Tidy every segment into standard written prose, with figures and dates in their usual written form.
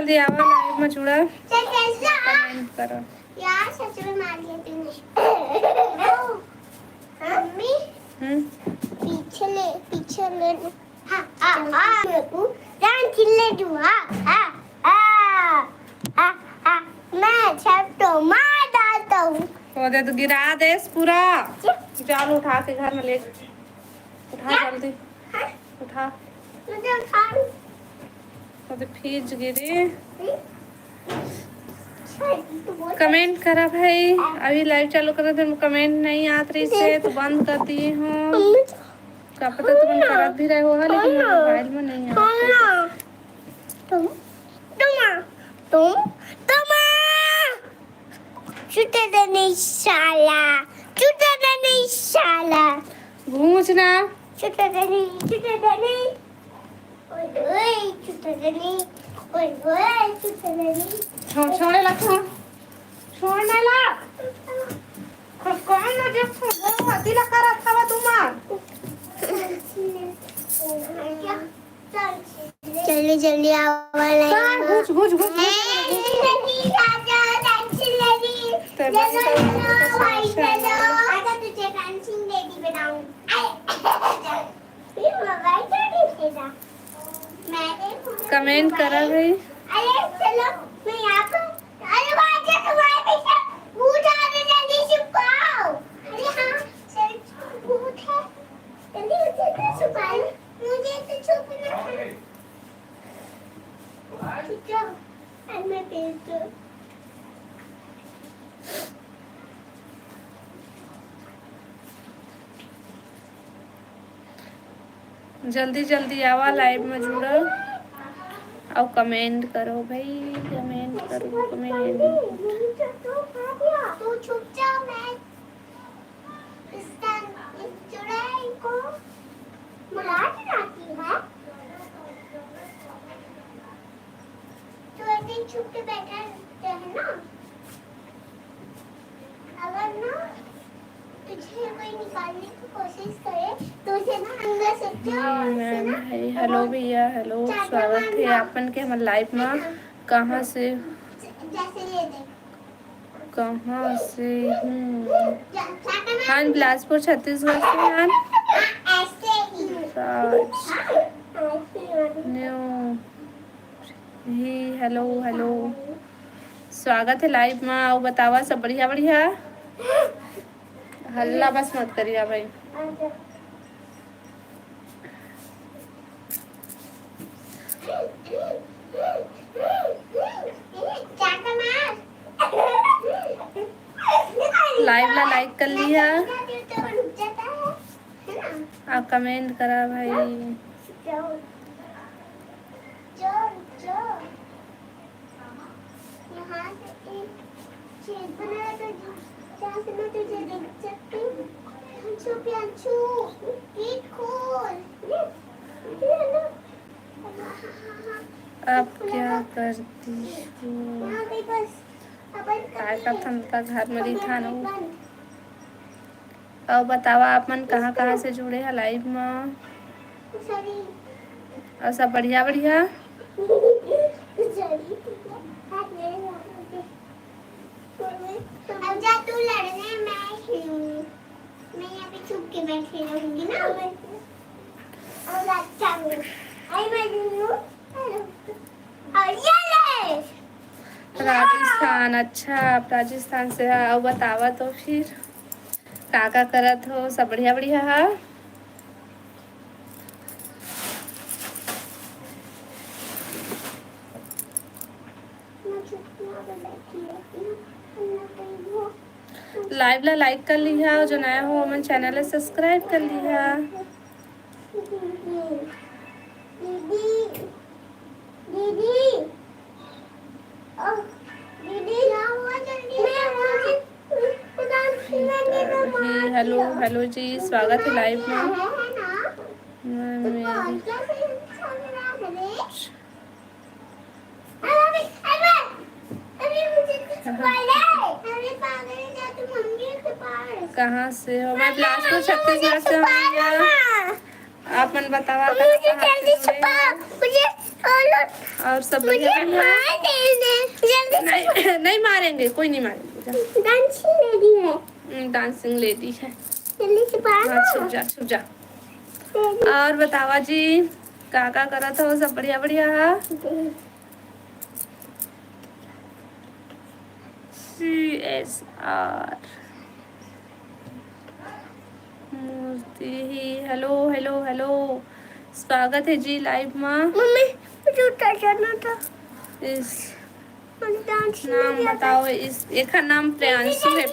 जल्दी आओ लाइव में जुड़ा, कमेंट करो यार। सच में मार लिया तूने। मम्मी पीछे ले हाँ जान चिल्ले दुआ मैं सब तो मार डालता हूँ। तो दे तो गिरा दे पूरा। चल उठा के घर में ले, उठा जल्दी उठा। मुझे उठा तो फीज गिरी। कमेंट करा भाई, अभी लाइव चालू कर थे, कमेंट नहीं आत रही से तो बंद कर दिए हूँ। क्या पता तुम कर भी रहे हो लेकिन मोबाइल में नहीं आते। तुम छूटे नहीं साला घूंच ना छूटे नहीं छोड़ने लग छोड़ने लग कौन ना देखो वो दिला कर था तुम्हार। जल्दी जल्दी आवाज़ घुस घुस घुस कमेंट करा भाई। अरे चलो मैं यहाँ पर। अरे बाजा तुम्हारे पीछे भूत आ रहे, जल्दी छुपाओ। अरे हाँ सर भूत है, जल्दी उसे तो छुपाओ। मुझे तो छुपना है। जाओ मैं भेज दो। जल्दी जल्दी आवा लाइव में जुड़ो और कमेंट करो भाई, कमेंट करो कमेंट। तू छुप जाओ, मैं इस चुड़ैल को बुला दिलाती है। तो एक दिन छुप के बैठा रहते हैं ना, अगर ना तुझे कोई निकालने की कोशिश करे तो उसे ना अंदर से हेलो भैया, हेलो, स्वागत है आपन के हमारे लाइव में। कहाँ से जैसे ये देख कहाँ से हूँ? हाँ बिलासपुर छत्तीसगढ़ से। हाँ ऐसे न्यू ही हेलो हेलो, स्वागत है लाइव में। आओ बतावा सब बढ़िया बढ़िया, हल्ला बस मत करिए भाई। लाइव ला लाइक कर लिया और कमेंट करा भाई। यहाँ से एक छेद बनाया तो जहाँ से मैं तुझे देख सकती हूँ। अंशु गेट खोल। अब क्या करती हूँ? काय का था घर में रही था ना। और बतावा आप मन कहाँ कहाँ से जुड़े हैं लाइव में? और सब बढ़िया बढ़िया। अब जा तू लड़ने, मैं यहाँ पे छुप के बैठी रहूंगी ना। और अच्छा आई मैं राजस्थान, अच्छा आप राजस्थान से है। और बतावा तो फिर का करत हो? सब बढ़िया बढ़िया है। लाइव ला लाइक कर लिया और जो नया हो हमारे चैनल सब्सक्राइब कर लिया। हेलो हेलो जी, स्वागत है लाइव में। कहाँ से हो? मैं बिलासपुर छत्तीसगढ़ से हूँ। आप मन बतावा और सब बढ़िया बढ़िया। नहीं नहीं मारेंगे, कोई नहीं मारेंगे। डांसिंग लेडी है। हाँ, छुप जा। और बतावा जी, का करा था? वो सब बढ़िया बढ़िया है। CSR मूर्ति ही। हेलो हेलो हेलो, स्वागत है जी लाइव में। इस नाम बताओ। इस एक का नाम प्रियांशु है।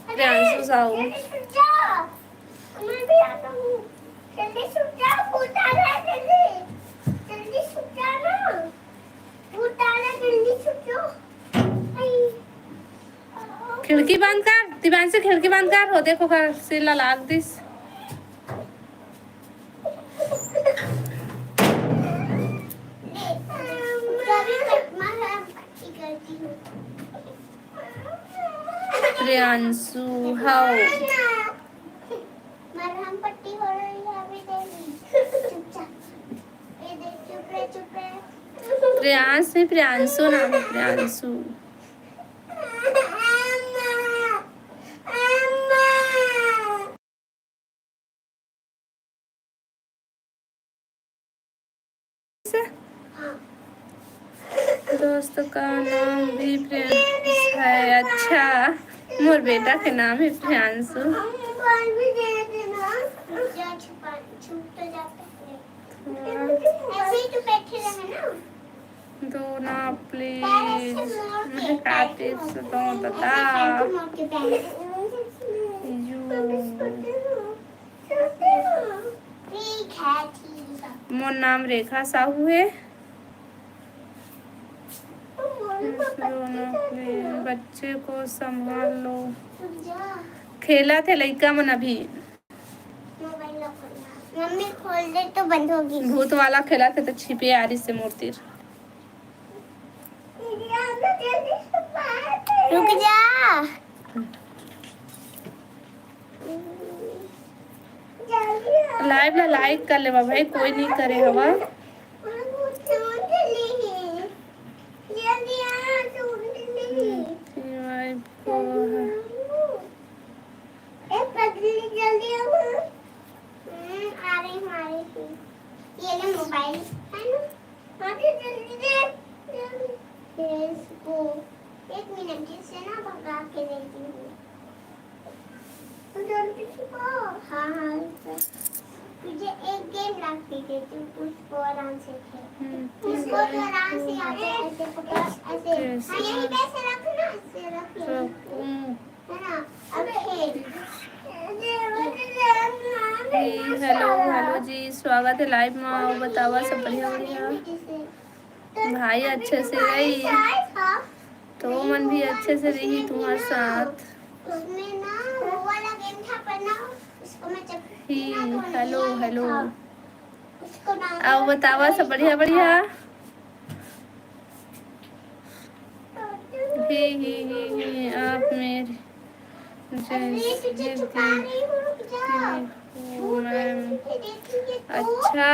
प्रियांशु साहू। खिड़की बंद कर दिवान से, खिड़की बंद कर। हो देखो कर सिला लाग दिस। प्रियांशु हाउ मरहम पट्टी हो रही है अभी। चुपचाप ये देख, चुप रहे। प्रियांश नहीं, प्रियांशु नाम है। प्रियांशु। दोस्त का नाम भी प्रियांश है। अच्छा, मोर बेटा के नाम है प्रियांशु। दो ना प्लीज, मुझे क्या टिप्स दो बता। मोर नाम रेखा साहू है। बच्चे को संभाल लो। खेला थे लड़का मन अभी। मम्मी खोल दे तो बंद होगी। भूत वाला खेला थे तो छिपे आ रही से मूर्ति। रुक जा। लाइव ला लाइक कर ले भाई, कोई नहीं करे हवा। ये ले मोबाइल है ना, आगे जल्दी दे। इसको 1 मिनट से ना भगा के देती हूँ। तो जल्दी छुपो। हाँ तुझे एक गेम ला के देती हूँ, उसको आराम से खेल। उसको तो आराम से आते ऐसे पकड़, ऐसे। हाँ यहीं पे ऐसे रखना, ऐसे रखिए है ना। अब खेल। हेलो हेलो जी, स्वागत है लाइव में। बतावा सब बढ़िया बढ़िया। भाई अच्छे से रही तो मन भी अच्छे से रही तुम्हारे साथ। उसमें ना वो वाला गेम था पर ना उसको मैं ही हेलो हेलो। उसको ना आओ बतावा सब बढ़िया बढ़िया। ही आप मेरी अच्छा।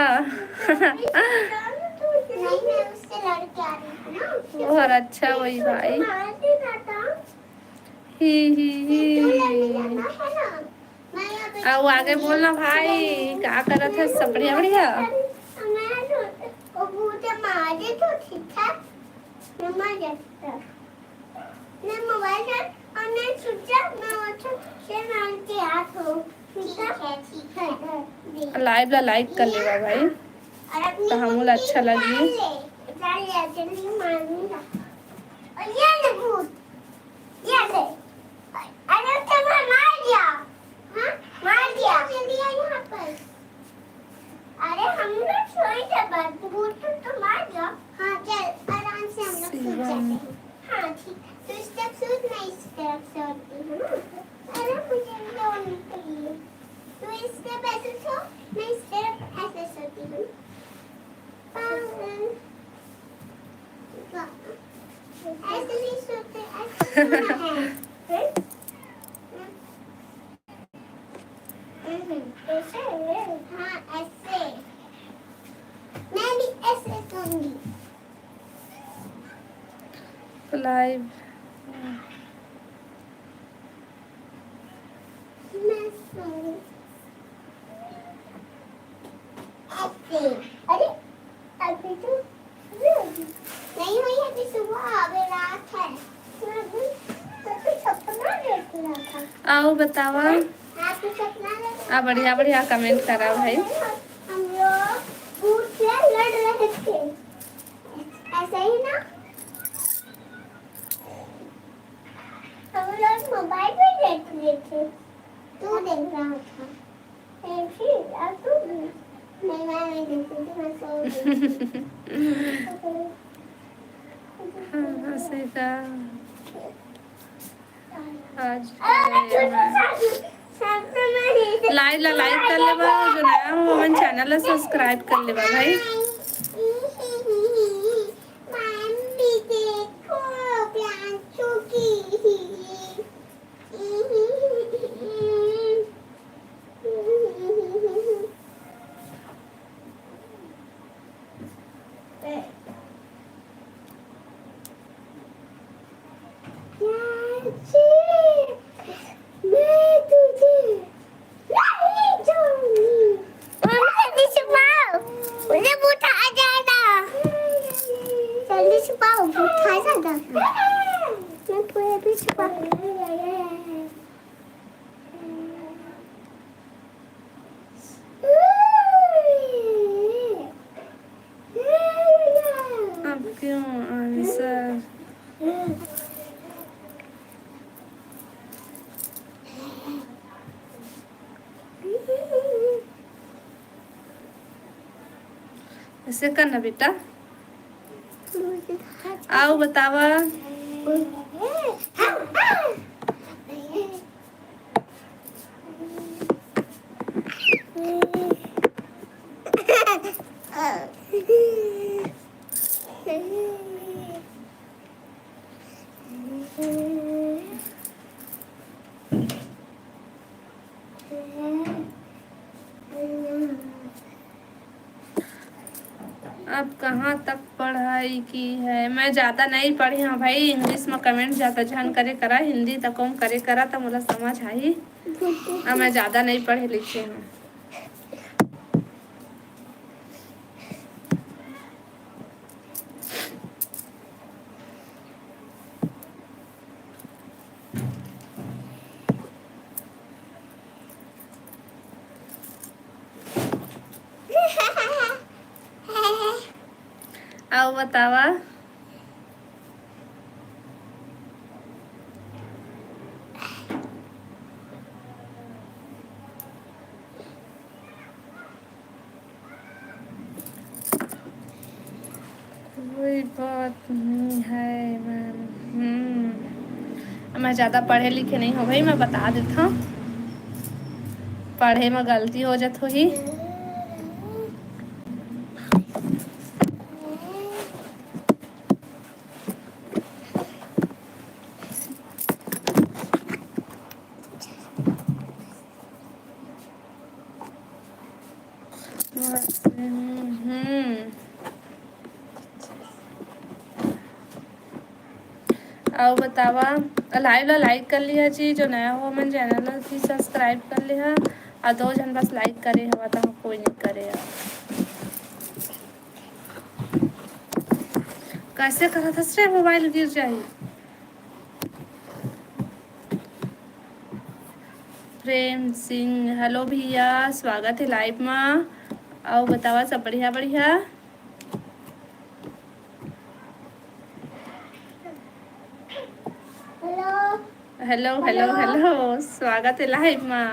बहुत अच्छा वही भाई। ही आओ आगे बोलना भाई, क्या कर रहा था? सब बढ़िया बढ़िया। लाइव ला लाइक कर लेगा भाई तो हमूल अच्छा लगी। अरे हम लोग सोए थे, भूत तो मार गया। हाँ चल आराम से हम लोग सो जाते हैं। हाँ ठीक, तो इस तरफ सोच, मैं इस तरफ सोती हूँ ना। अरे मुझे नहीं चाहिए, तो इस तरफ ऐसे सो, मैं इस तरफ ऐसे सोती हूँ। ऐसे नहीं सोते, ऐसे सोना है। ऐसे, हाँ ऐसे। मैं भी लाइव। मैं सोऊं। अरे अभी तो नहीं हुई है, अभी सुबह अभी रात है। मैं तो सपना देख रहा था। आओ बतावा। आप तो सपना देख रहे बढ़िया बढ़िया कमेंट करा भाई। हम लोग भूत से लड़ रहे थे, ऐसा ही ना। हम लोग मोबाइल पे देख रहे थे, तू देख रहा था। फिर अब तू नहीं, मैं नहीं देखती थी, मैं सो रही थी। हाँ, सही कहा। आज लाइक कर लेबा, जो नया हो मन चैनल सब्सक्राइब कर लेबा भाई। मैं तुझे नहीं छोड़ूंगी। जल्दी छुपाओ, मुझे भूत आ जाएगा। जल्दी छुपाओ, भूत आ जाएगा। मैं पूरे भी छुपा। अब क्यों आंसर? ऐसे करना बेटा। आओ बतावा। अब कहाँ तक पढ़ाई की है? मैं ज़्यादा नहीं पढ़ी हाँ भाई। इंग्लिश में कमेंट ज़्यादा झन करे करा, हिंदी तक कम करे करा तो मुझे समझ आई। अब मैं ज़्यादा नहीं पढ़े लिखे हूँ। आओ बतावा। कोई बात नहीं है मैम। मैं ज़्यादा पढ़े लिखे नहीं हो भाई, मैं बता देता हूँ। पढ़े में गलती हो जात हो ही। आओ बतावा। लाइक कर लिया जी, जो नया हो मन चैनल भी सब्सक्राइब कर लिया। और 2 जन बस लाइक करे हवा तो कोई नहीं करे यार। कैसे करा था से मोबाइल गिर जाए। प्रेम सिंह हेलो भैया, स्वागत है लाइव में। आओ बतावा सब बढ़िया बढ़िया। हेलो हेलो हेलो, स्वागत है लाइव में।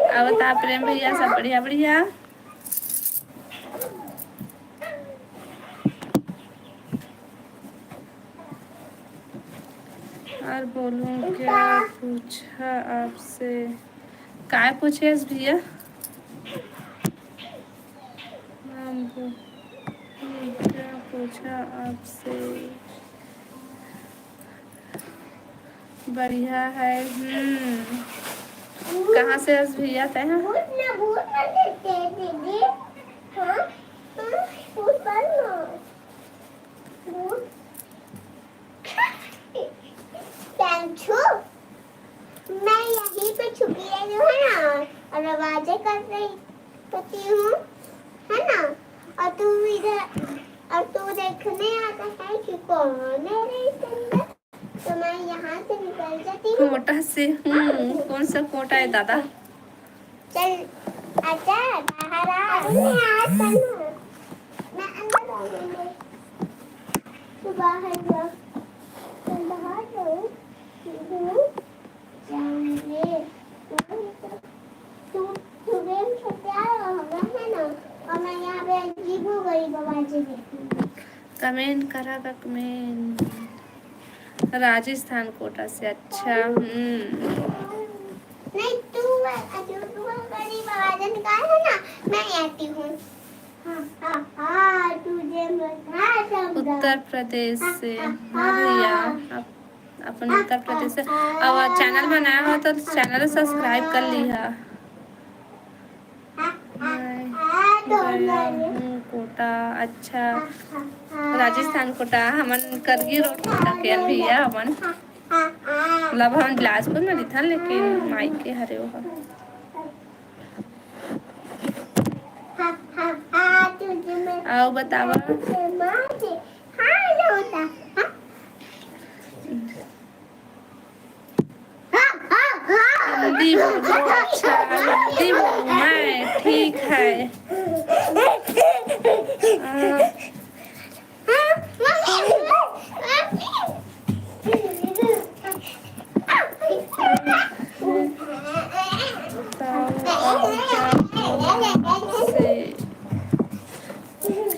अब बता प्रेम भैया सब बढ़िया बढ़िया। और बोलूं क्या पूछा आपसे? क्या पूछे भैया? क्या पूछा आपसे? बढ़िया है। कहाँ से भैया थे? दूध बनना दूध थैंक यू मैं यहीं पे छुपी रही हूँ है ना और आवाजें करती हूँ है ना और तू इधर और तू देखने आता है कि कौन है इसके अंदर तो मैं यहाँ से निकल जाती हूँ कोटा से कौन सा कोटा है दादा? चल आजा बाहर आ मैं अंदर आ गई तू बाहर जा चल बाहर जाओ जाएंगे तू तू गेम खेलते आया होगा है ना और मैं यहाँ पे अजीब हो गई आवाजें देखूंगी कमेंट करा कमेंट। राजस्थान कोटा से अच्छा। नहीं तू गरीब आवाजें निकाल है ना मैं आती हूँ तुझे उत्तर प्रदेश से। हाँ भैया अपन उत्तर प्रदेश से। अब चैनल बनाया हो तो चैनल सब्सक्राइब कर लिया। कोटा अच्छा राजस्थान कोटा हमन करगी रोड कोटा के भैया हमन मतलब हम बिलासपुर में लिखा लेकिन मायके हरे हो आओ बतावा हिंदी बोलो अच्छा हिंदी बोलो मैं ठीक है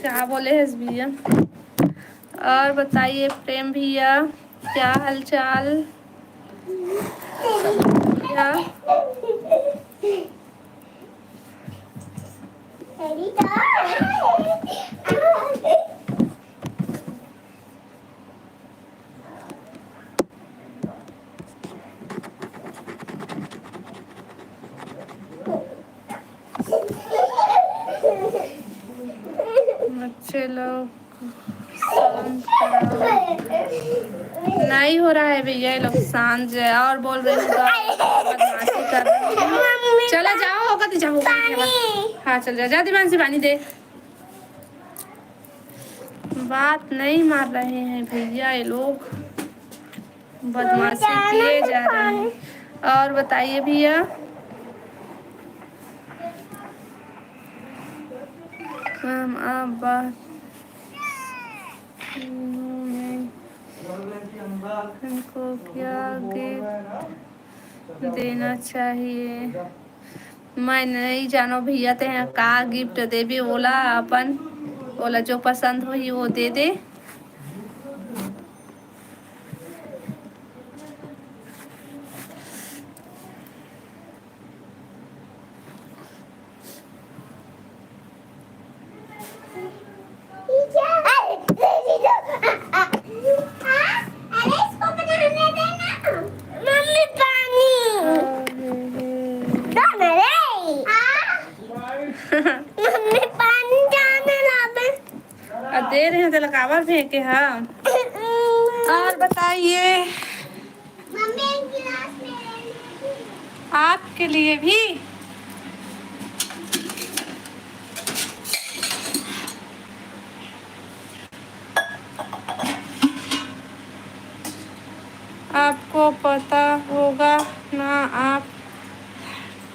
क्या बोले है भैया और बताइए प्रेम भैया क्या हालचाल भैया बच्चे लोग नहीं हो रहा है भैया ये लोग शांत है और बोल रहे हैं बदमाशी कर रहे हैं चला जाओ होगा तो जाओ हाँ चल जा जा दिमाग से पानी दे बात नहीं मार रहे हैं भैया ये लोग बदमाशी किए जा रहे हैं और बताइए भैया हम अब बात उनको क्या गिफ्ट देना चाहिए मैं नहीं जानो भैया ते हैं का गिफ्ट देबी बोला अपन बोला जो पसंद हो वो दे दे दे रहे हैं तो लकावर फेंके हाँ और बताइए आपके लिए भी आपको पता होगा ना आप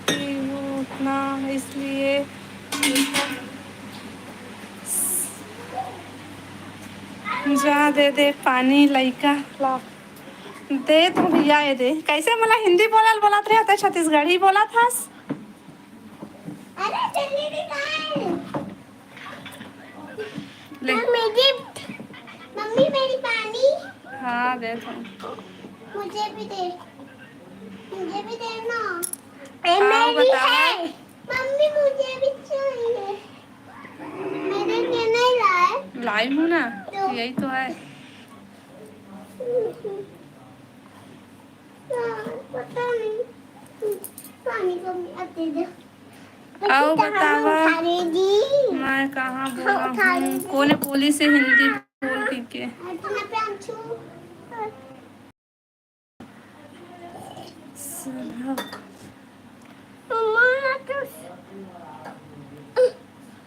उतना इसलिए जा दे दे पानी लइका ला दे तो भैया ये दे कैसे मला हिंदी बोलत रहे होते छत्तीसगढ़ी बोला था मम्मी मेरी पानी हाँ दे तो मुझे भी दे ना मेरी है मम्मी मुझे भी चाहिए मेरे लिए नहीं लाए लाई हूँ ना तो यही तो है पता नहीं पानी को दे दे आओ बतावा। जी मैं कहाँ बोला हूँ, कोने बोली से हिंदी बोल के।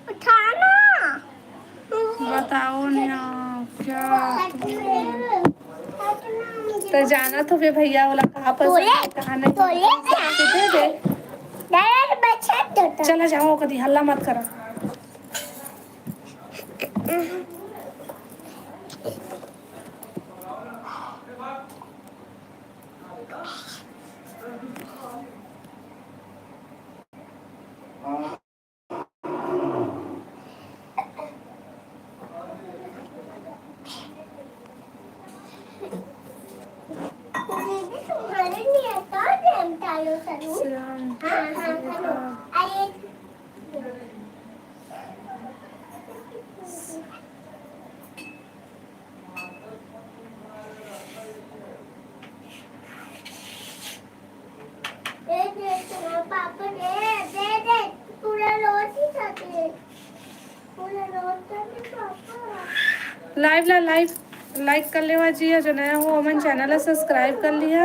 उठाना बताओ ना क्या तो जाना तो फिर भैया वाला कहाँ पर कहाँ नहीं दे दे। चला जाओ कभी हल्ला मत करो। तुम्हारे नहीं आता गेम चालू करूं? अरे दे तुम्हारे पापा दे पूरा रोज ही खाते पूरा रोज खाते पापा। लाइव लाइक कर लेवा जी, जो नया हो अमन चैनल सब्सक्राइब कर लिया।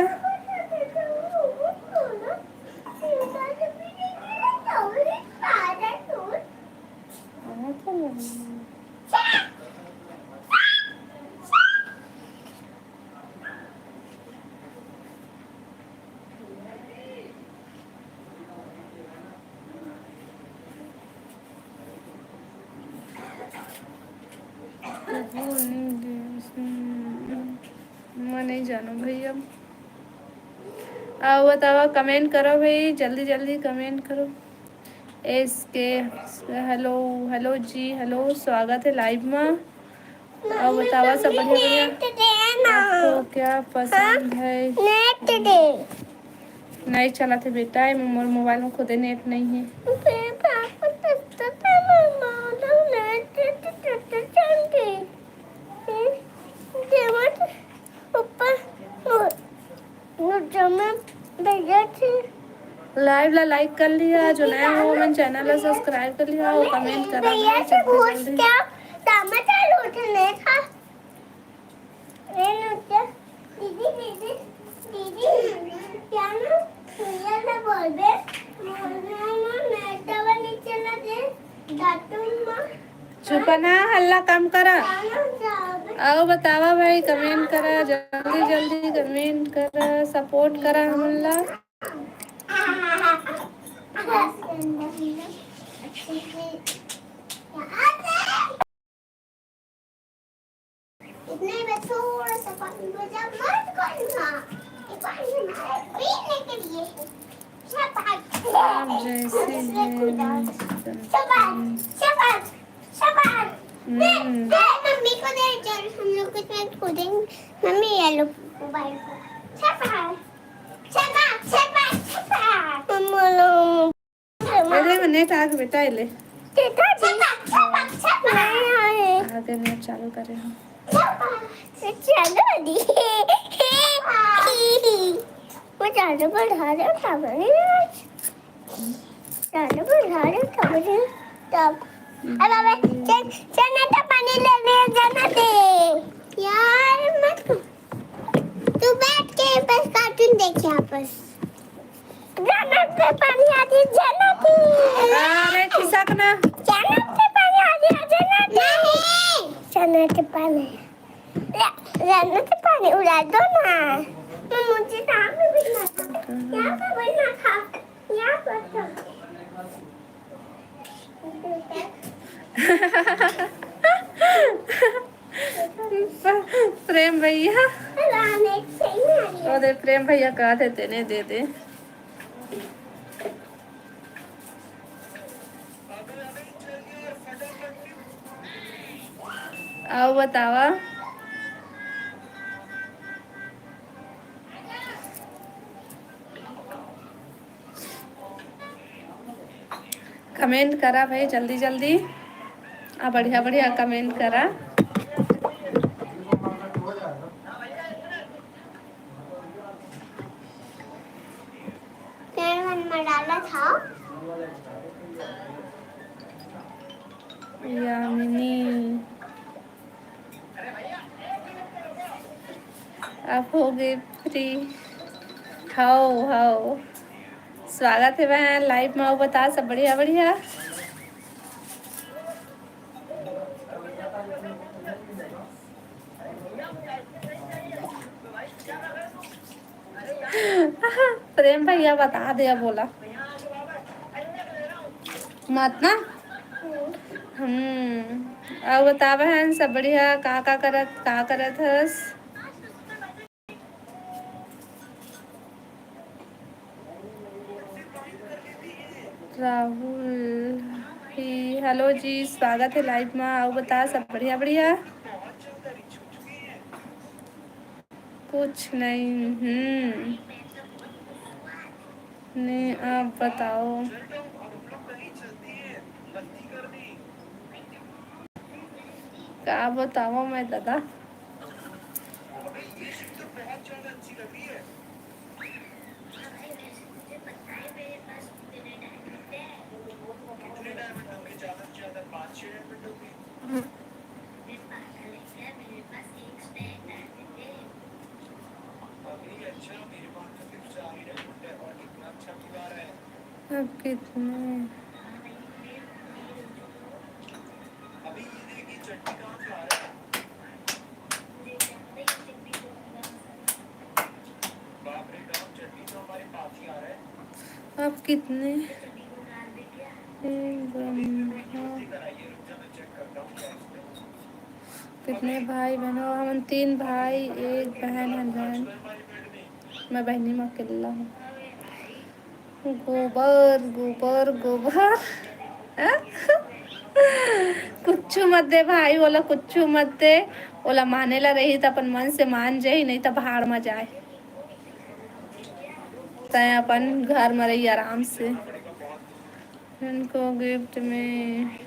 मैं नहीं जानू भाई। अब आओ बताओ, कमेंट करो भाई, जल्दी जल्दी कमेंट करो। इसके हेलो जी, हेलो, स्वागत है लाइव में। और बताओ सब बढ़िया बढ़िया। आपको क्या पसंद है? नहीं चला थे बेटा, मोर मोबाइल में खुद नेट नहीं है। लाइक कर लिया, जो नया हो मैंने चैनल सब्सक्राइब कर लिया, और कमेंट करा जल्दी। क्या ना भैया ना बोल बे चुप ना, हल्ला कम करा। आओ बतावा भाई, कमेंट करा जल्दी जल्दी, कमेंट करा, सपोर्ट करा हमला। इतने में थोड़ा सा पानी बचा मत करना, ये पानी हमारे पीने के लिए है। आप जैसे मम्मी को दे, चल हम लोग कुछ में खोदेंगे। मम्मी ये लो मोबाइल को। अरे नेट आ गया बेटा, ले आगे नेट चालू करे हम। चलो दी वो चालू बढ़ा रहे खबर चालू बढ़ा रहे खबर तब। अब चना तो पानी लेने जाना दे यार, मत तू बैठ के बस कार्टून देख यहाँ पर। जन्नत से पानी आती जन्नत। अरे खिसक ना। जन्नत से पानी आती जन्नत नहीं, जन्नत से पानी जन्नत से पानी उड़ा दो ना। मुझे सामने बिठना था, यहाँ पर बिठना था, यहाँ पर था। प्रेम भैया, प्रेम भैया कहा थे तेने दे दे। आओ बतावा। कमेंट करा भाई जल्दी जल्दी, बढ़िया बढ़िया कमेंट करा। डाला था यामिनी आप हो गए फ्री। हाओ स्वागत है बहन लाइव में। आओ बता सब बढ़िया बढ़िया। प्रेम भैया बता दिया बोला मत ना। अब बता बहन सब बढ़िया। का करत हस। राहुल ही हेलो जी स्वागत है लाइव में। आओ बता सब बढ़िया बढ़िया। कुछ नहीं। नहीं आप बताओ। क्या बताओ मैं दादा। अब कितने अब कितने कितने भाई बहनों। हम 3 भाई 1 बहन है। बहन मैं बहनी में अकेला हूँ। गोबर गोबर गोबर कुछ मत दे भाई बोला कुछ मत दे। बोला माने ला रही तो अपन मन से मान जाए नहीं तो भाड़ में जाए। तय अपन घर में रही आराम से। इनको गिफ्ट में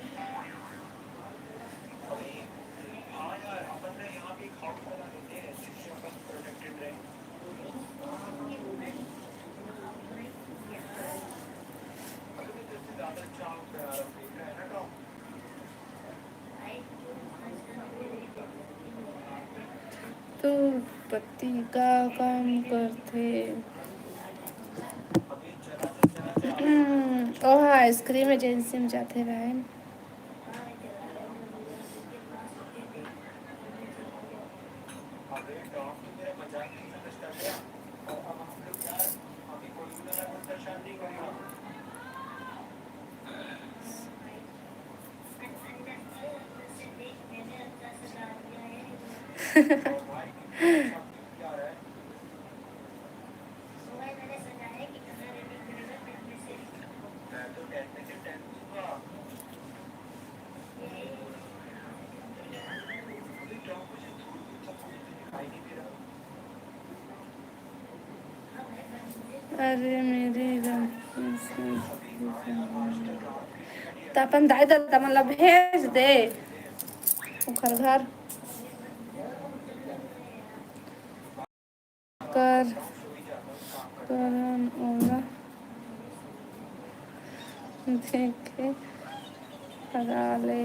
तो पति का काम करते। ओह आइसक्रीम एजेंसी में जाते बहन। अरे मेरी तो अपन दाई दादा मतलब भेज दे ओकर घर कर करन ओला देखे भगा ले।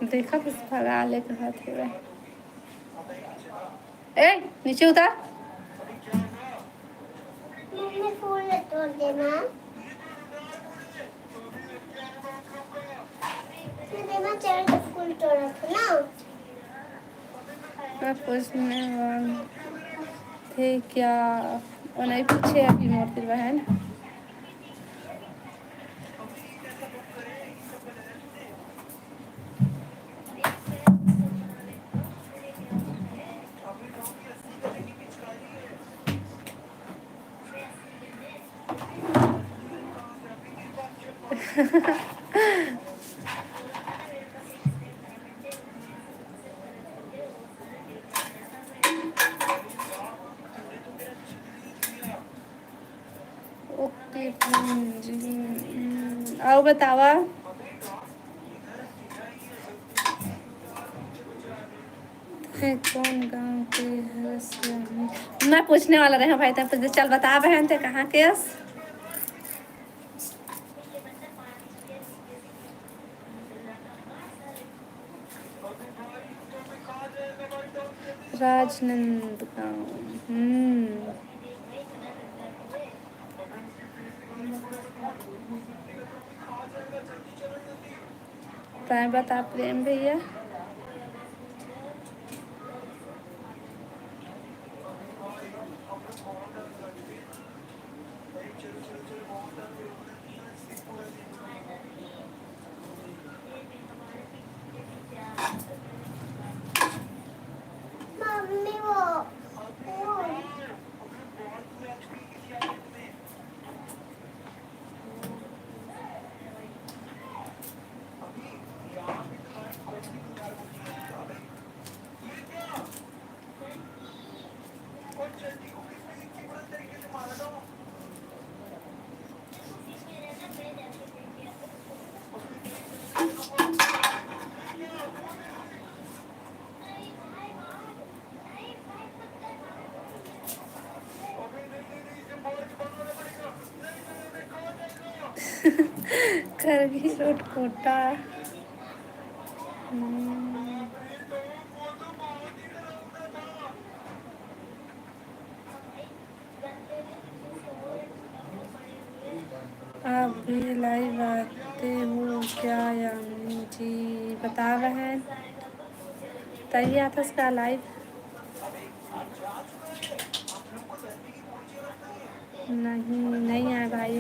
देखा बस भगा ले कहा थे। ए नीचे उतार। मम्मी फूल तोड़ देना। देना चाहे तो फूल तोड़ रखो ना। मैं पूछने वाली थे क्या और नहीं पूछे अभी मोती बहन। ओके जी आओ बतावा। है कौन गांव के है। मैं पूछने वाला रहा भाई तब चल बता बहन थे कहाँ के। राजनांदगांव। तय बता प्रेम भैया। मम्मी वो करगी रोड कोटा। आप भी लाइव आते हो क्या यामिनी जी? बता रहे हैं तभी आता इसका लाइव। नहीं आया भाई।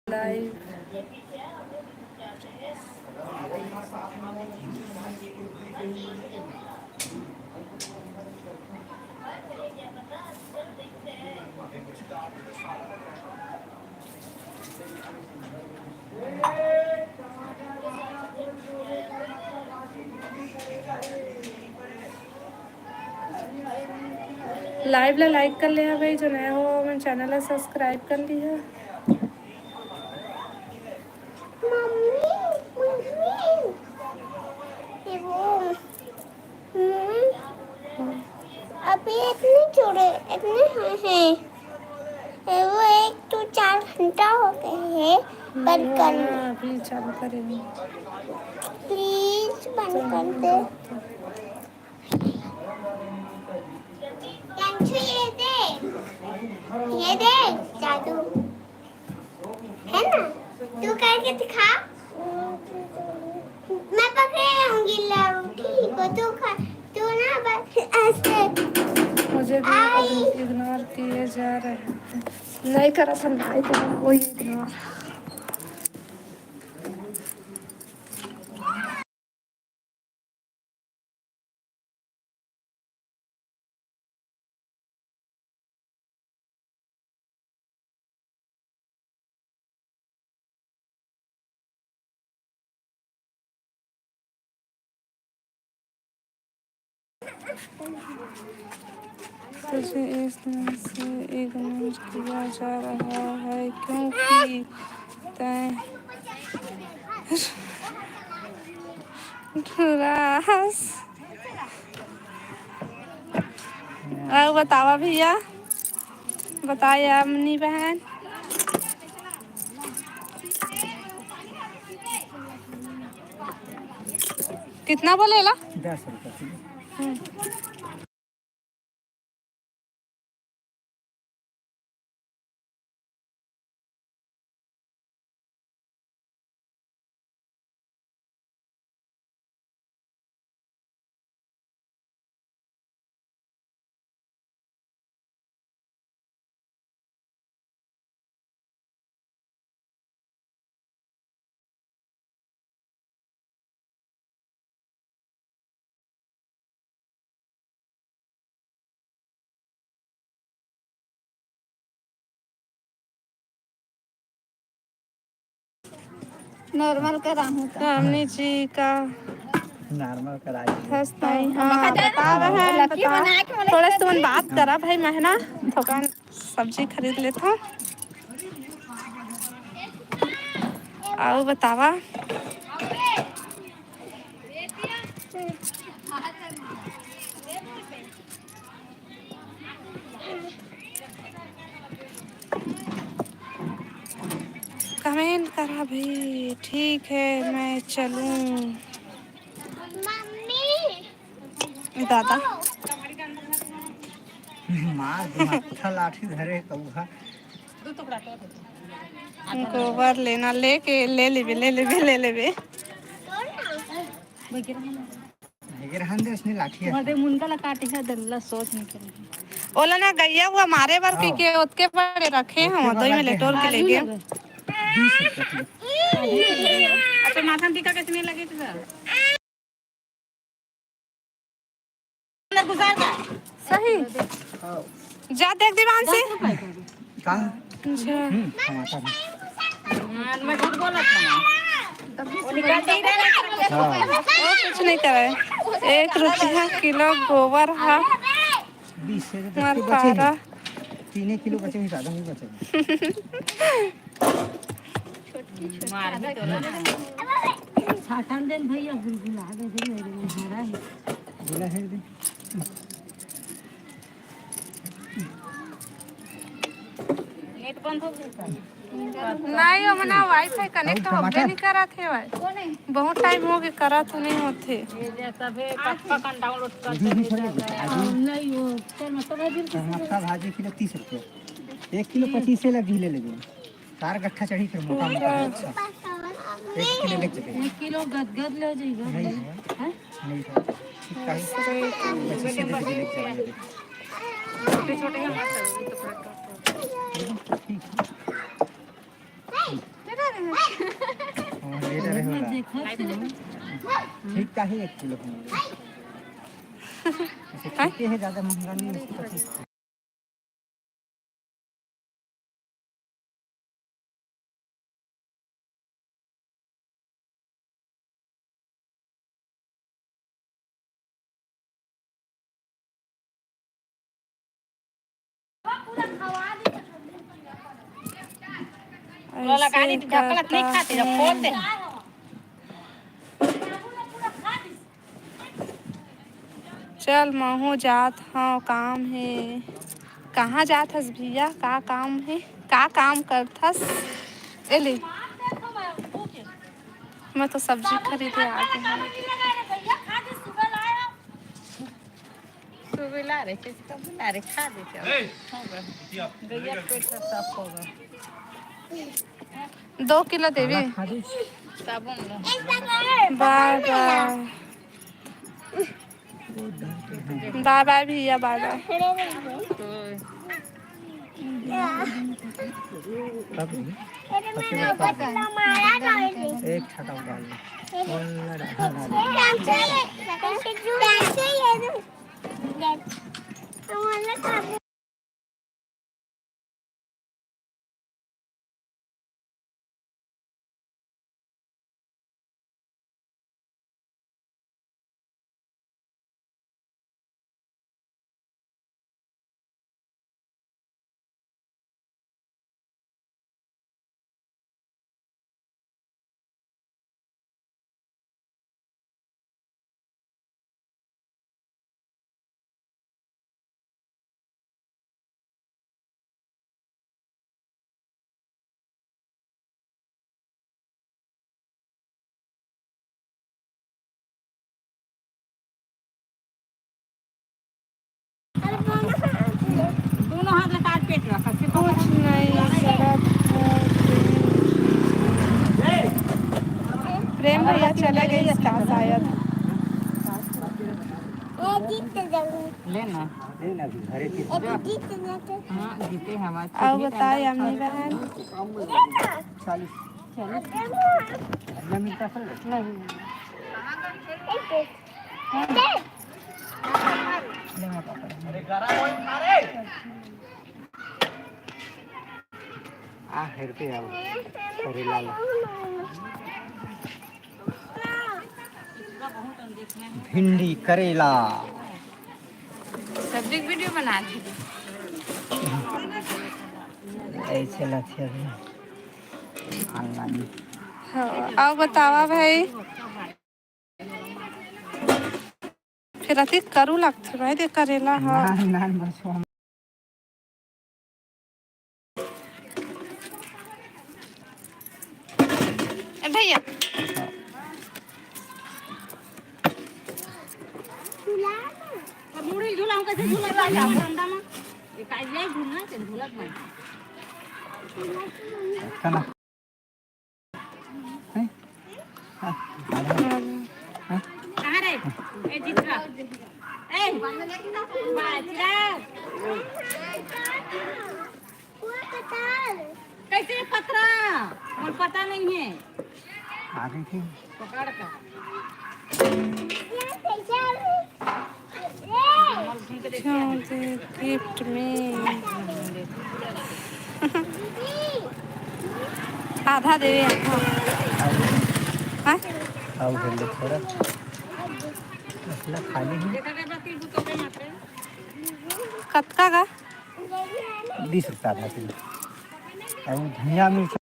लाइव लाइव ला लाइक कर लिया भाई, जो नया हो मैंने चैनल है सब्सक्राइब कर लिया। मम्मी ये वो अभी इतने छोड़े इतने हैं वो 1 तो 4 घंटा हो गए हैं। बंद कर अभी चालू करेंगे। प्लीज बंद कर दे। ये दे जादू है ना, तू करके दिखा। मैं पकड़े रहूंगी लड़की को, तू ना बस ऐसे। मुझे भी इग्नोर किए जा रहे हैं। नहीं करा था भाई तो कोई इग्नोर। तुझे इस दिन से इग्नोर किया जा रहा है क्योंकि तय रास। बतावा भैया, बताइए अम्नी बहन। कितना बोलेला? 10 रुपये। नॉर्मल करा हूँ तो रामनी जी का नॉर्मल कराई हंसता ही। हाँ बता रहे हैं, बता थोड़ा सा तुम बात करा भाई महना थोड़ा सब्जी खरीद लेता। आओ बतावा। कमेंट करा भाई। ठीक है मैं चलूँ। मम्मी दादा मार दिमाग लाठी धरे कौहा गोबर लेना लेके ले लेबे ले लेबे ले लेबे। हेगर हंदे उसने लाठी है वहाँ मुंडा ला काटी है दल्ला सोच निकल ओला ना गैया हुआ मारे बार के हाँ। के ओतके बड़े रखे हम दो में लेटोर के ले गए। 20 रुपये किलो। अच्छा माथा टीका कितने लगे थे सर अंदर गुजार का सही जा देख दीवान से। का अच्छा टमाटर मैं झूठ बोला था वो निकाल दे हाँ वो कुछ नहीं करे। 1 रुपया किलो गोबर है 20 से तो मार बचे पारा। हैं 3 किलो बचे हैं ज़्यादा नहीं बचे मार भी तो ना छाटन देन भैया गुलगुला दे दे मेरे में हरा है बोला है दे नेट बंद हो गया नहीं वो मना वाईफाई कनेक्ट होबे नहीं करा थे भाई बहुत टाइम हो गया करा तो नहीं होते। ये जैसा भी पक्का डाउनलोड कर नहीं वो चल मतलब है टमाटर भाजी किलो 30 रुपये 1 किलो 25 से लगी ले लेंगे 4 गट्ठा चढ़ी फिर मोटा मोटा अच्छा 1 किलो ले चले 1 किलो गदगद ले जाएगा नहीं है नहीं है ठीक है 25 से ले चले छोटे छोटे हैं मत ठीक ले रहे हो ठीक का ही 1 किलो ठीक है ज़्यादा महंगा नहीं है 25 वो लगा दी ढक्कन नहीं खाते जब खोलते चल महू जात हाँ काम है। कहाँ जात हस भैया का काम है का काम करथस एले। मैं तो सब्जी खरीदे आ गई हूँ। सुबह ला रहे थे कब ला रहे खा देते गैया पेट सब साफ होगा 2 किलो देवी साबुन लो बाय बाय बाय बाय भैया बाय बाय। एक छाता डाल दोनों हाथ लगा पेट रखा कुछ नहीं शरद प्रेम भैया चले गए इसका शायद। लेना घरे की हाँ जीते हवा और बताए अम्मी बहन 40 मिलता नहीं आ हेरते आओ करेला ला भिंडी करेला सब्जी की वीडियो बना दी। ऐसे लक्ष्य ऑनलाइन हाँ आओ बतावा भाई फिर अति करू लगते भाई दे करेला हाँ नान नान बस हम भैया मुड़ी झूला कैसे झूला जा बरंदा में ये काज ले झूलना से झूलत नहीं खाना है कहां रे ए जित्रा ए बाजरा कैसे पत्रा मुझे पता नहीं है आगे थी पकड़ कर गिफ्ट में आधा दे हाँ आओ जल्दी थोड़ा मसला खाली है कतका का 20 रुपया आधा किलो और धनिया मिर्च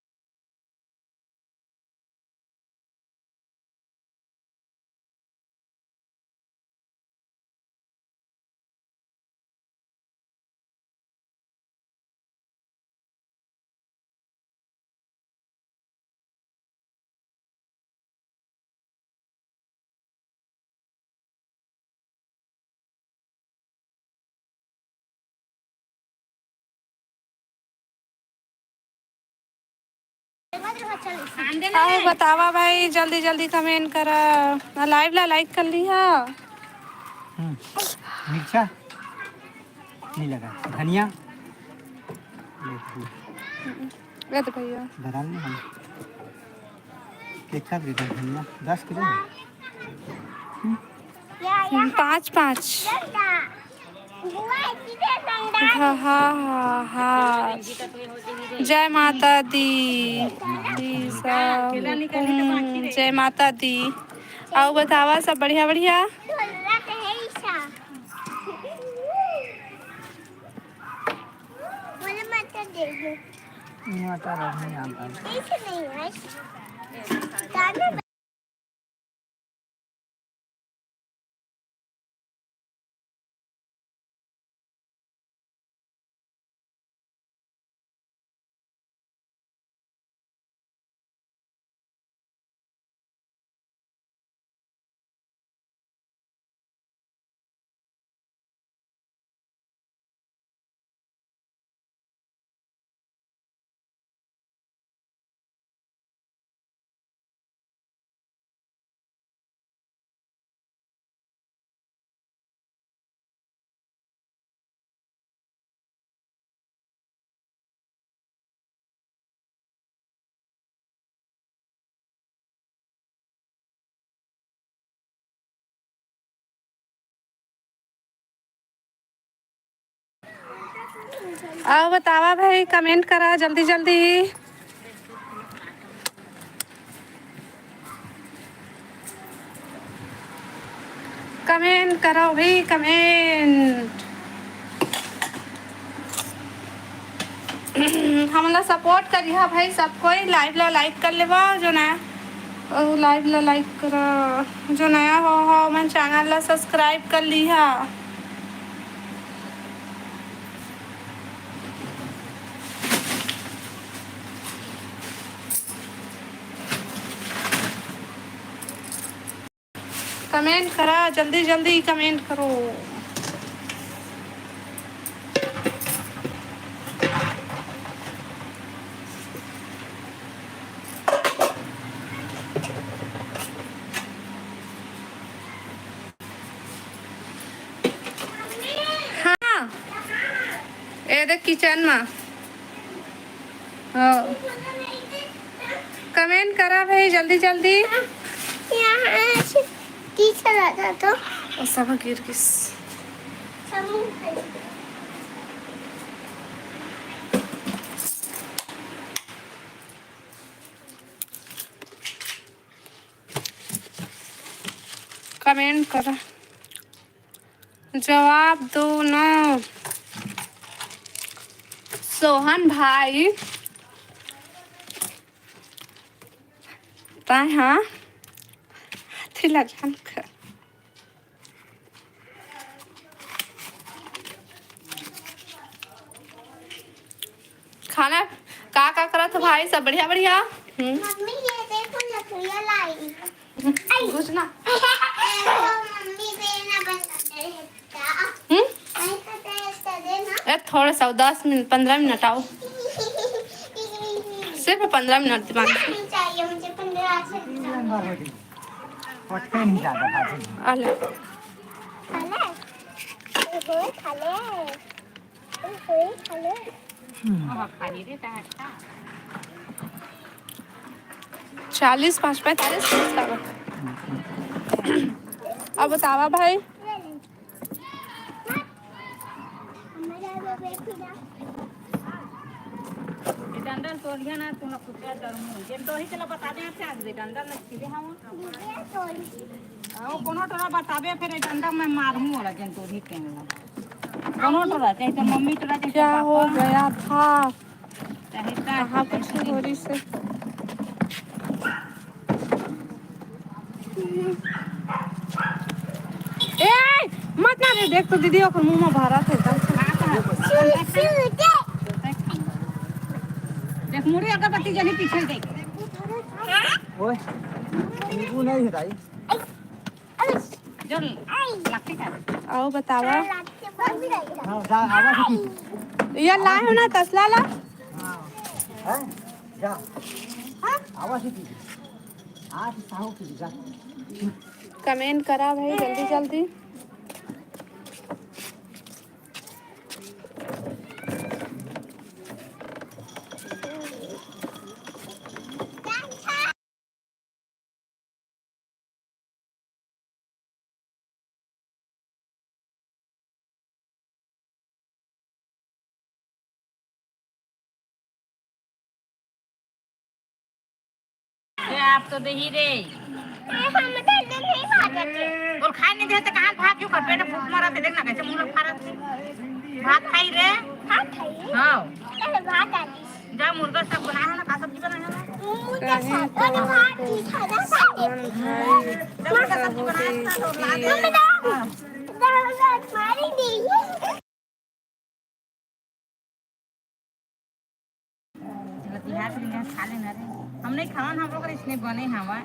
आओ बतावा भाई जल्दी जल्दी कमेंट करा लाइव ला लाइक कर लिया मिर्चा नहीं लगा धनिया ले तो भैया बदाम नहीं हम कितना दे धनिया 10 किलो 5 हाँ हाँ हाँ हाँ जय माता दी सब जय माता दी आओ बतावा सब बढ़िया बढ़िया मटर नहीं आता आओ बतावा भाई कमेंट करा जल्दी जल्दी कमेंट करो भाई कमेंट हमला सपोर्ट करिए भाई सब कोई लाइव ला लाइक कर लेबो जो नया लाइव ला लाइक करो जो नया हो मन चैनल ला सब्सक्राइब कर लिहा कमेंट करा जल्दी जल्दी कमेंट करो हाँ ए देख किचन में कमेंट करा भाई जल्दी जल्दी यहाँ से टीचर आता तो सब गिर किस कमेंट करो, जवाब दो ना। सोहन भाई ताई हाँ हाथी लगान कर खाना का करा था भाई, सब बढ़िया बढ़िया। मम्मी ये देखो लकड़ियाँ लाई। कुछ ना मम्मी देना बंद कर दे। नहीं करते हैं देना। थोड़ा सा 10 मिनट 15 मिनट आओ, सिर्फ 15 मिनट दिमाग से। नहीं चाहिए मुझे 15 से। लंबा हो गई पटके नहीं ज्यादा भाजी अले खाले ओहो खाले ओहो खाले 40 5 45 अब बतावा भाई। हमारा बेटा डंडल तोड़िया ना तुम लोग कुछ डरमु जे तो ही चला बता दे आपसे आज डंडल न सीधे हम ये तोड़ी आओ कोनो टोरा बताबे फिर डंडा में मारमु वाला जन तो ही केला कोनो टोरा चाहे तो मम्मी टोरा चाहे क्या हो गया था चाहे कहाँ कुछ थोड़ी से ए मत ना रे, देख तो दीदी ओकर मुंह में भरा थे देख मुड़ी अगरबत्ती जनी पीछे देख ओए नींबू नहीं है दाई जो लगती है आओ बतावा। हां जा आवाज की ये लाए हो ना तसला ला। हां जा आवाज की आज साहू की जा कमेंट करा भाई जल्दी जल्दी। आप तो दे ही रे हम डंडे नहीं भागते। और खाए नहीं देते कहां भाग क्यों कर पेट भूख मारा थे देखना कैसे मुंह फाड़त भात खाई रे हाँ खाइए। हां अरे भात आती। जा मुर्गा सब बनाया है ना का सब्जी बनाया है मुझे सब अरे भात की खाना खाइए। मुर्गा सब्जी बनाया है तो ला दे मम्मी दाल मारी नहीं। बिहार से खा लेना रे हम नहीं खावा हम लोग इसने बने हवा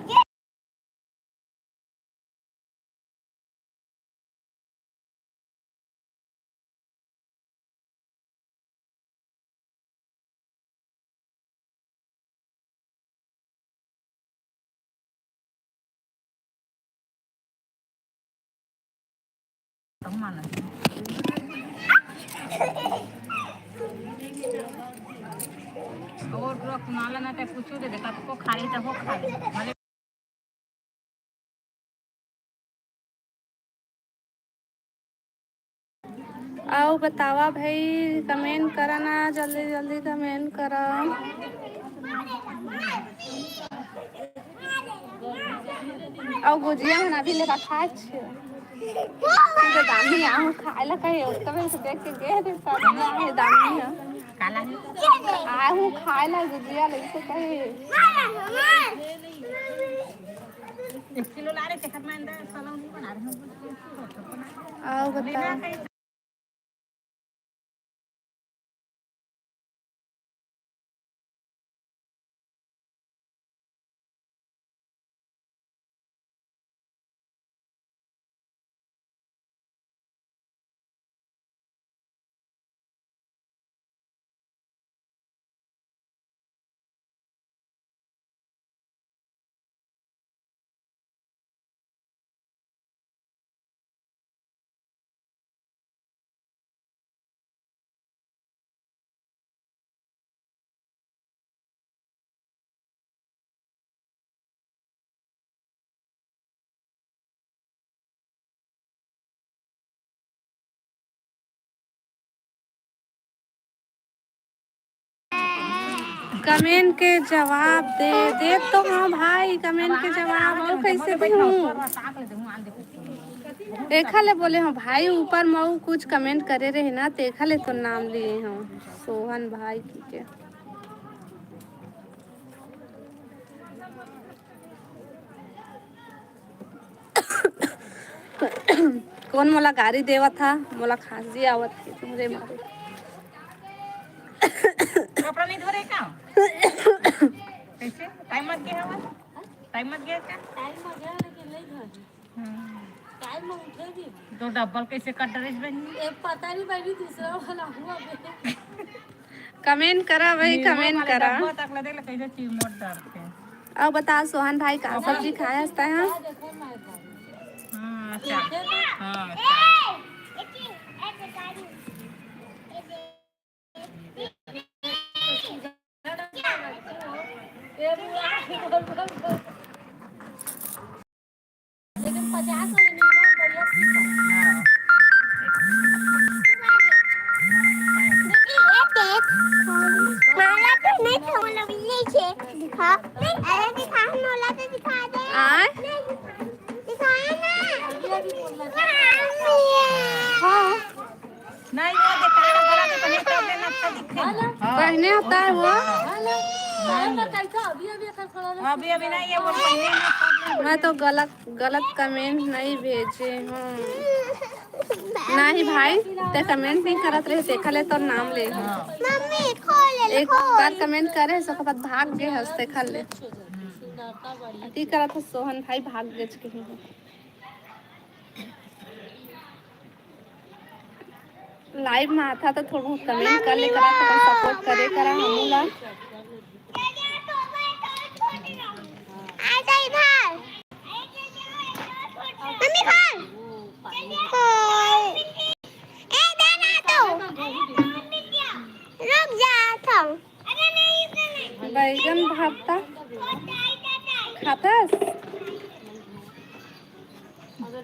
माना और पूरा कुनाला ना ते कुछ दे देखा तो खाली तो हो खाली भले आओ बतावा भाई, कमेंट करा ना जल्दी जल्दी कमेंट करा। आओ गुजिया हम अभी लेकर खाए छे तो दामी आहू खाए ला कहे तबे से देख के गे रे सब आहे दामी है काला आहू खाए ला गुजिया लेके कहे 1 किलो ला रे ते खत में अंदर सलाव नहीं बना रहे आओ बता। हम कमेंट के जवाब दे दे तो हाँ भाई, कमेंट के जवाब और कैसे दूँ? देखा ले बोले हाँ भाई, ऊपर मऊ कुछ कमेंट करे रहे ना, देखा ले तो नाम लिए हम सोहन भाई की के। कौन मोला गाड़ी देवा था, मोला खांसी आवत थी तुमरे मारे। कपड़ा नहीं धो रहे क्या? कैसे टाइम मत गया हवा? टाइम मत गया क्या? टाइम मत गया लेकिन नहीं धो। टाइम में उठेगी तो डबल कैसे कट ड्रेस बनी? एक पता नहीं बनी, दूसरा वाला हुआ बे। कमेंट करा भाई, कमेंट करा। डब्बा तक ले कैसे चिमोट डालते हैं। अब बता सोहन भाई का सब्जी खाया हंसता है? हाँ अच्छा, हाँ लेकिन 50 वाले नहीं बढ़िया। माला तो नहीं था, मतलब नीचे दिखा। अरे दिखा, माला तो दिखा दे। आय दिखाया ना। हाँ नहीं वो दिखाना गला के पहले तब लेना अच्छा दिखेगा। पहने होता है वो। अभी अभी नहीं ये वो पहले ना। मैं तो गलत गलत कमेंट नहीं भेजे हूँ। नहीं भाई, ते कमेंट नहीं करत रहे, देखा ले तो नाम ले। मम्मी खोल ले, एक बार कमेंट करे सो बाद भाग गए हंसते खा ले। अति करत सोहन भाई भाग गए कहीं। लाइव में आता तो थोड़ा बहुत कमेंट कर ले करा, तो सपोर्ट करे करा हमूला। आजा इधर। मम्मी खोल। खोल। ए देना तो। रुक जा तुम। बैगन भरता खातास?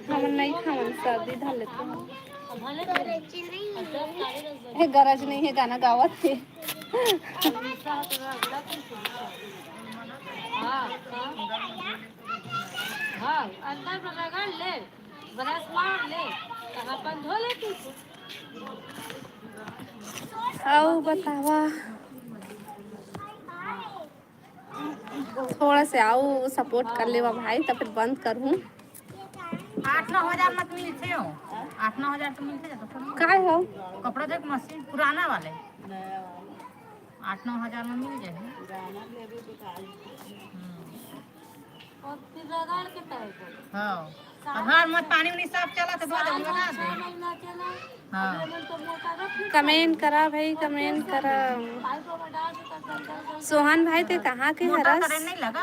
हम नहीं खावन, सर्दी धर लेते हैं। है गरज नहीं है, गाना गावत थे। हाँ अंदर रगड़ ले, ब्रश मार ले, अपन धो ले तू। आओ बतावा, थोड़ा से आओ सपोर्ट कर लेवा भाई, तब फिर बंद करूँ। 8-9 हजार मत मिलते हो, 8-9 हजार तो मिलते हैं। काय हो कपड़ा देख मशीन पुराना वाले 8-9 हजार में मिल जाए। हाँ घर में पानी उनी सब चला तो धो दे, लगा दे। हाँ कमेंट करा भाई, कमेंट करा। सोहन भाई ते कहाँ के हरस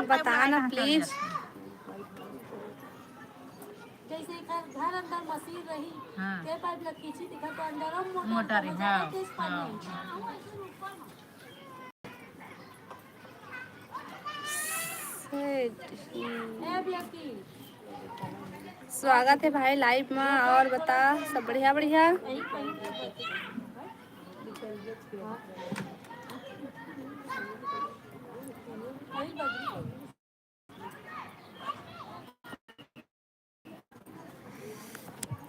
बताना प्लीज। जैसे घर अंदर मशीन रही के पाइप लग खींची दिखा तो अंदर मोटर है। हाँ स्वागत है भाई लाइव में, और बता सब बढ़िया बढ़िया।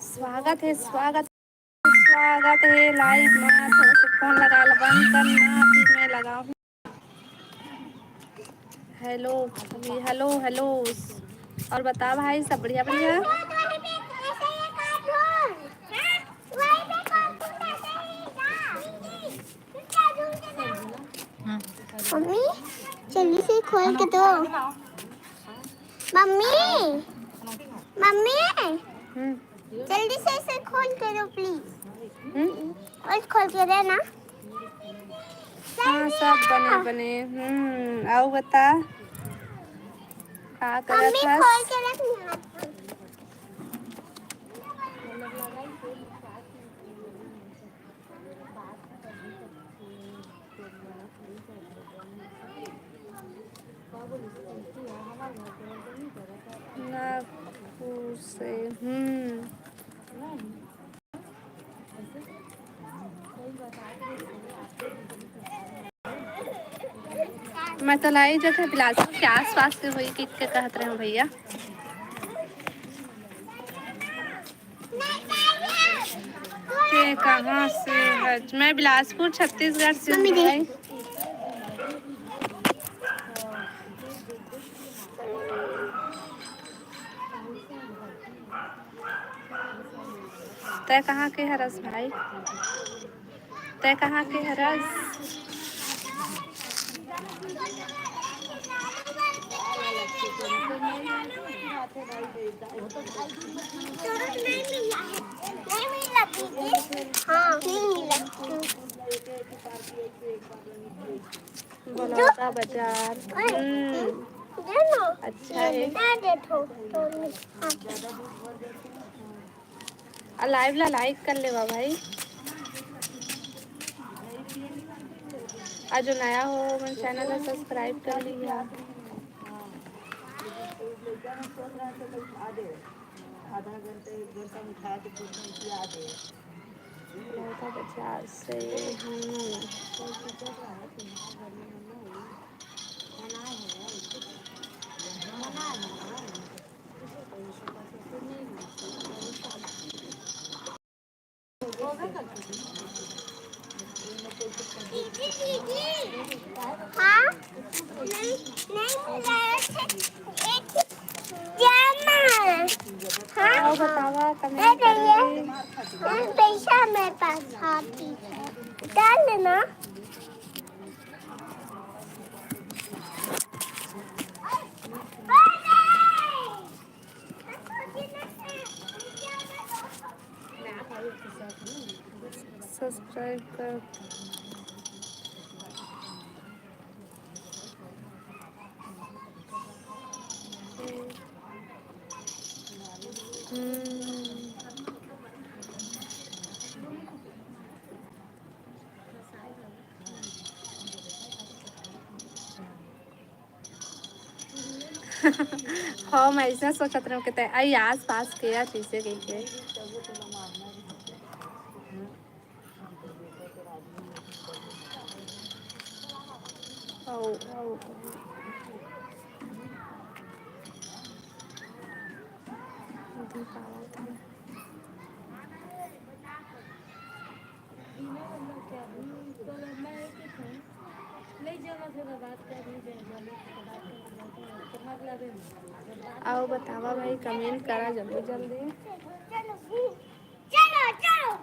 स्वागत है, स्वागत स्वागत है लाइव में। थोड़ा सा फोन लगा लो, बंद करना फिर मैं लगाऊँ। हेलो हेलो हेलो, और बता भाई सब बढ़िया बढ़िया। मम्मी जल्दी से खोल के दो। मम्मी मम्मी जल्दी से इसे खोल के दो प्लीज। और खोल के देना। हाँ सब बने बने। आओ बता क्या कर मम्मी रहा खोल था? के रखना। नागपुर से मैं तो लाई जो थे बिलासपुर के आस पास के हुई कि के कहत रहे हो भैया। ये कहाँ से है? मैं बिलासपुर छत्तीसगढ़ से हूँ भाई। तय कहाँ के हरस भाई? तय कहाँ के हरस? नहीं मिला दीदी। हाँ नहीं मिला। बलौदा बाजार। दे लो। अच्छा है। दे दो। लाइव ला लाइक कर लेवा भाई। आज जो नया हो मेरे चैनल को सब्सक्राइब कर लिया। बलौदा बाजार से हाँ नहीं मिला। एक जाना। हाँ बतावा कमेंट करिए। पैसा मेरे पास आती है। डाल देना। सब्सक्राइब कर। हाँ मैं ऐसा सोचत रहूँ कि आई आस पास के या चीज़ें कही के आओ बतावा भाई कमेंट करा जल्दी जल्दी। चलो चलो।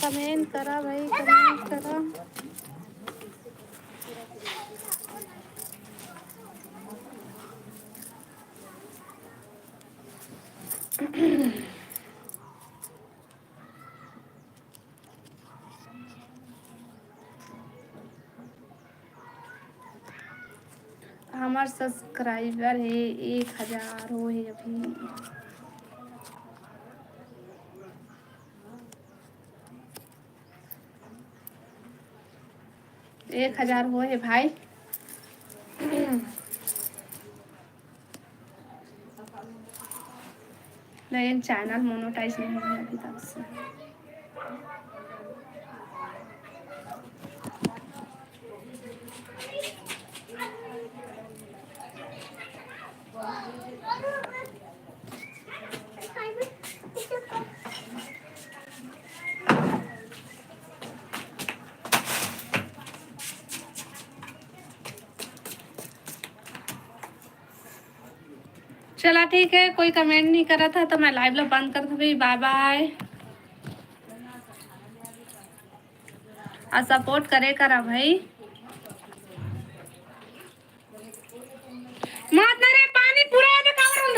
कमेंट करा भाई कमेंट करा। हमार सब्सक्राइबर है 1000 हो है अभी। 1000 हो है भाई। लेकिन चैनल मोनेटाइज नहीं हुआ अभी तक से। चला ठीक है, कोई कमेंट नहीं करा था तो मैं लाइव लो बंद कर दूँ। Bye bye. और सपोर्ट करे करा भाई। मत ना रे पानी